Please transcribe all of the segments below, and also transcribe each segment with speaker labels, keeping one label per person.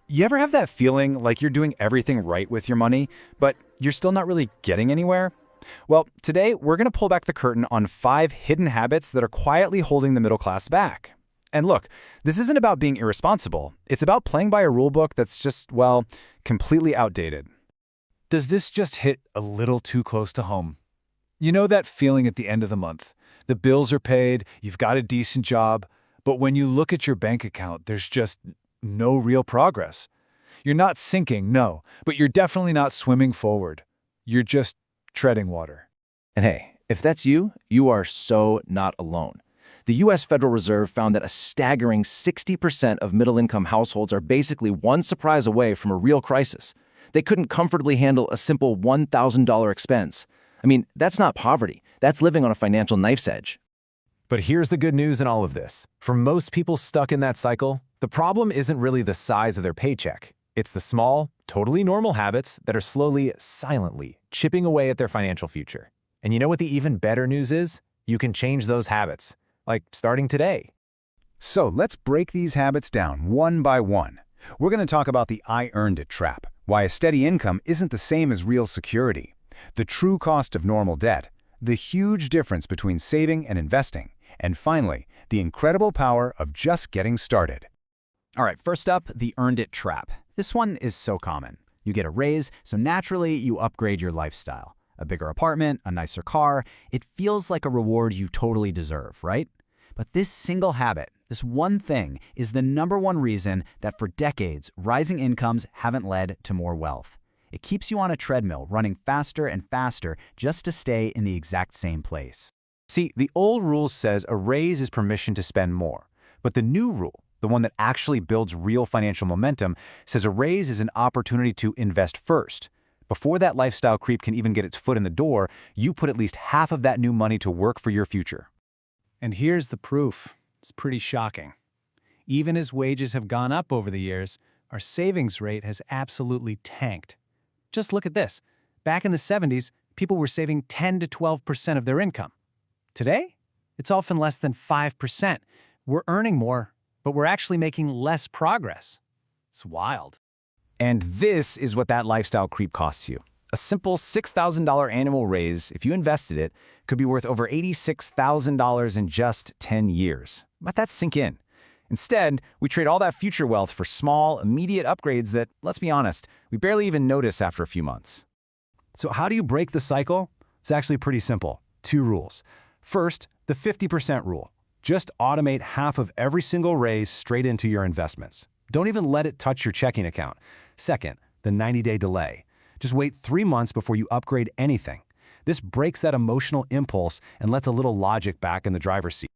Speaker 1: You ever have that feeling like you're doing everything right with your money, but you're still not really getting anywhere? Well, today we're going to pull back the curtain on 5 hidden habits that are quietly holding the middle class back. And look, this isn't about being irresponsible. It's about playing by a rulebook that's just, well, completely outdated.
Speaker 2: Does this just hit a little too close to home? You know that feeling at the end of the month? The bills are paid, you've got a decent job, but when you look at your bank account, there's just no real progress. You're not sinking, no, but you're definitely not swimming forward. You're just treading water.
Speaker 3: And hey, if that's you, you are so not alone. The U.S. Federal Reserve found that a staggering 60% of middle-income households are basically one surprise away from a real crisis. They couldn't comfortably handle a simple $1,000 expense. I mean, that's not poverty. That's living on a financial knife's edge.
Speaker 4: But here's the good news in all of this. For most people stuck in that cycle, the problem isn't really the size of their paycheck. It's the small, totally normal habits that are slowly, silently chipping away at their financial future. And you know what the even better news is? You can change those habits, like starting today.
Speaker 2: So let's break these habits down one by one. We're going to talk about the I earned it trap, why a steady income isn't the same as real security, the true cost of normal debt, the huge difference between saving and investing, and finally, the incredible power of just getting started.
Speaker 5: All right, first up, the earned it trap. This one is so common. You get a raise, so naturally you upgrade your lifestyle. A bigger apartment, a nicer car, it feels like a reward you totally deserve, right? But this single habit, this one thing, is the #1 reason that for decades, rising incomes haven't led to more wealth. It keeps you on a treadmill, running faster and faster just to stay in the exact same place.
Speaker 4: See, the old rule says a raise is permission to spend more. But the new rule, the one that actually builds real financial momentum, says a raise is an opportunity to invest first. Before that lifestyle creep can even get its foot in the door, you put at least half of that new money to work for your future.
Speaker 6: And here's the proof. It's pretty shocking. Even as wages have gone up over the years, our savings rate has absolutely tanked. Just look at this. Back in the 70s, people were saving 10 to 12% of their income. Today, it's often less than 5%. We're earning more, but we're actually making less progress. It's wild.
Speaker 4: And this is what that lifestyle creep costs you. A simple $6,000 annual raise, if you invested it, could be worth over $86,000 in just 10 years. Let that sink in. Instead, we trade all that future wealth for small, immediate upgrades that, let's be honest, we barely even notice after a few months.
Speaker 2: So how do you break the cycle? It's actually pretty simple. 2 rules. First, the 50% rule. Just automate half of every single raise straight into your investments. Don't even let it touch your checking account. Second, the 90-day delay. Just wait 3 months before you upgrade anything. This breaks that emotional impulse and lets a little logic back in the driver's seat.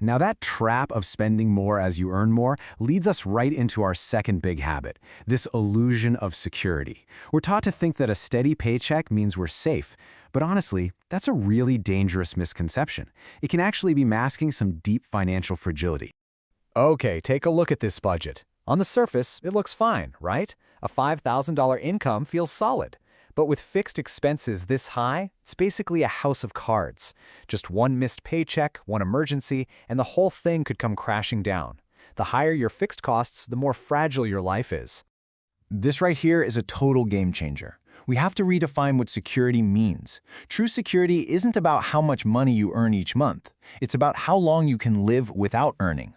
Speaker 2: Now that trap of spending more as you earn more leads us right into our second big habit, this illusion of security. We're taught to think that a steady paycheck means we're safe, but honestly, that's a really dangerous misconception. It can actually be masking some deep financial fragility. Okay, take a look at this budget. On the surface, it looks fine, right? A $5,000 income feels solid. But with fixed expenses this high, it's basically a house of cards. Just one missed paycheck, one emergency, and the whole thing could come crashing down. The higher your fixed costs, the more fragile your life is. This right here is a total game changer. We have to redefine what security means. True security isn't about how much money you earn each month. It's about how long you can live without earning.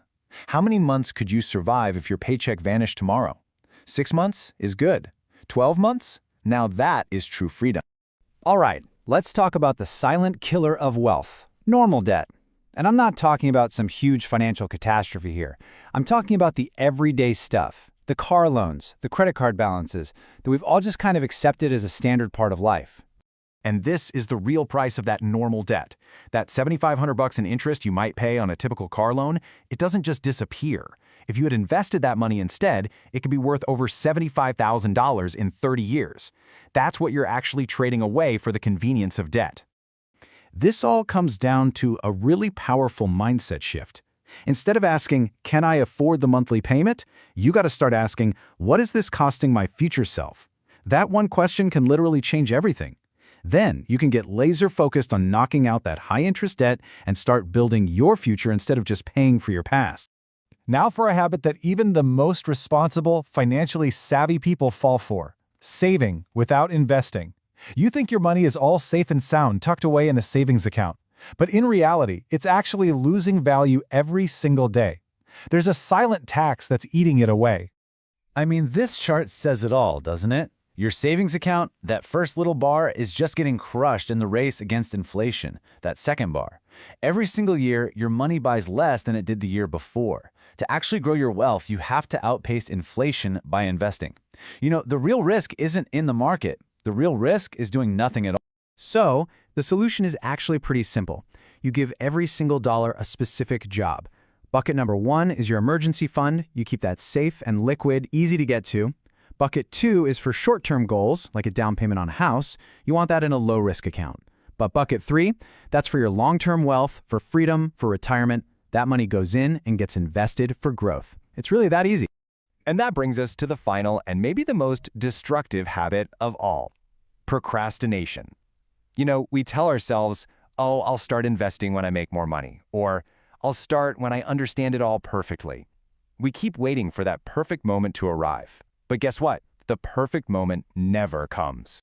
Speaker 2: How many months could you survive if your paycheck vanished tomorrow? 6 months is good. 12 months? Now that is true freedom. All right, let's talk about the silent killer of wealth, normal debt. And I'm not talking about some huge financial catastrophe here. I'm talking about the everyday stuff, the car loans, the credit card balances that we've all just kind of accepted as a standard part of life.
Speaker 4: And this is the real price of that normal debt. That $7,500 in interest you might pay on a typical car loan, it doesn't just disappear. If you had invested that money instead, it could be worth over $75,000 in 30 years. That's what you're actually trading away for the convenience of debt.
Speaker 2: This all comes down to a really powerful mindset shift. Instead of asking, can I afford the monthly payment? You got to start asking, what is this costing my future self? That one question can literally change everything. Then you can get laser focused on knocking out that high interest debt and start building your future instead of just paying for your past. Now for a habit that even the most responsible, financially savvy people fall for: saving without investing. You think your money is all safe and sound tucked away in a savings account. But in reality, it's actually losing value every single day. There's a silent tax that's eating it away.
Speaker 5: I mean, this chart says it all, doesn't it? Your savings account, that first little bar, is just getting crushed in the race against inflation, that second bar. Every single year, your money buys less than it did the year before. To actually grow your wealth, you have to outpace inflation by investing. You know, the real risk isn't in the market. The real risk is doing nothing at all.
Speaker 6: So, the solution is actually pretty simple. You give every single dollar a specific job. Bucket number 1 is your emergency fund. You keep that safe and liquid, easy to get to. Bucket 2 is for short-term goals, like a down payment on a house. You want that in a low-risk account. But bucket 3, that's for your long-term wealth, for freedom, for retirement. That money goes in and gets invested for growth. It's really that easy.
Speaker 4: And that brings us to the final and maybe the most destructive habit of all: procrastination. You know, we tell ourselves, oh, I'll start investing when I make more money, or I'll start when I understand it all perfectly. We keep waiting for that perfect moment to arrive. But guess what? The perfect moment never comes.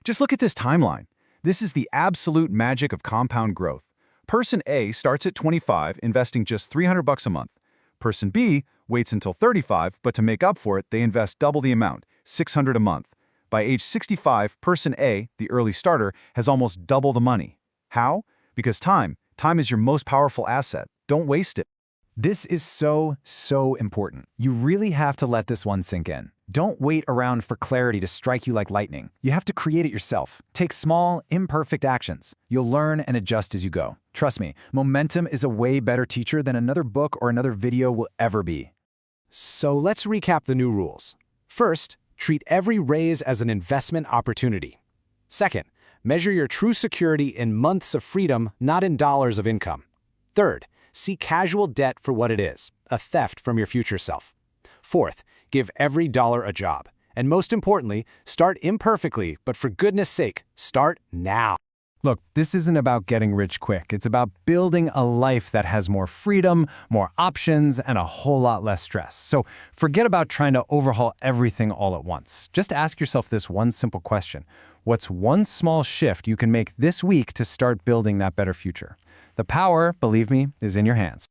Speaker 1: Just look at this timeline. This is the absolute magic of compound growth. Person A starts at 25, investing just $300 a month. Person B waits until 35, but to make up for it, they invest double the amount, $600 a month. By age 65, person A, the early starter, has almost double the money. How? Because time is your most powerful asset. Don't waste it.
Speaker 5: This is so important. You really have to let this one sink in. Don't wait around for clarity to strike you like lightning. You have to create it yourself. Take small, imperfect actions. You'll learn and adjust as you go. Trust me, momentum is a way better teacher than another book or another video will ever be.
Speaker 7: So let's recap the new rules. First, treat every raise as an investment opportunity. Second, measure your true security in months of freedom, not in dollars of income. Third, see casual debt for what it is, a theft from your future self. Fourth, give every dollar a job. And most importantly, start imperfectly, but for goodness sake, start now.
Speaker 2: Look, this isn't about getting rich quick. It's about building a life that has more freedom, more options, and a whole lot less stress. So forget about trying to overhaul everything all at once. Just ask yourself this one simple question. What's one small shift you can make this week to start building that better future? The power, believe me, is in your hands.